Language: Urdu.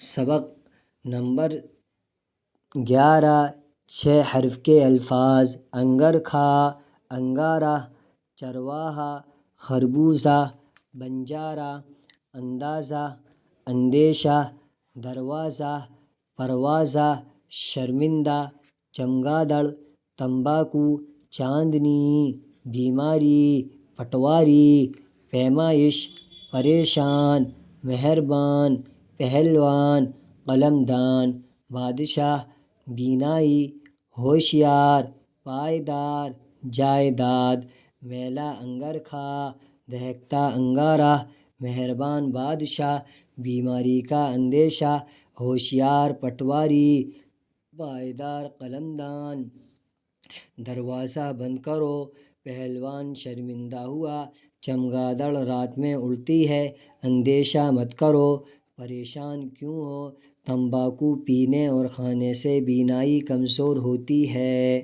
سبق نمبر 11 6 حرف کے الفاظ: انگرکھا، انگارہ، چرواہا، خربوزہ، بنجارہ، اندازہ، اندیشہ، دروازہ، پروازہ، شرمندہ، چمگادڑ، تمباکو، چاندنی، بیماری، پٹواری، پیمائش، پریشان، مہربان، پہلوان، قلمدان، بادشاہ، بینائی، ہوشیار، پائیدار، جائیداد، میلہ انگرکھا، دہکتا انگارہ، مہربان بادشاہ، بیماری کا اندیشہ، ہوشیار پٹواری، پائیدار قلمدان۔ دروازہ بند کرو، پہلوان شرمندہ ہوا، چمگادڑ رات میں اڑتی ہے، اندیشہ مت کرو، پریشان کیوں ہو، تمباکو پینے اور کھانے سے بینائی کمزور ہوتی ہے۔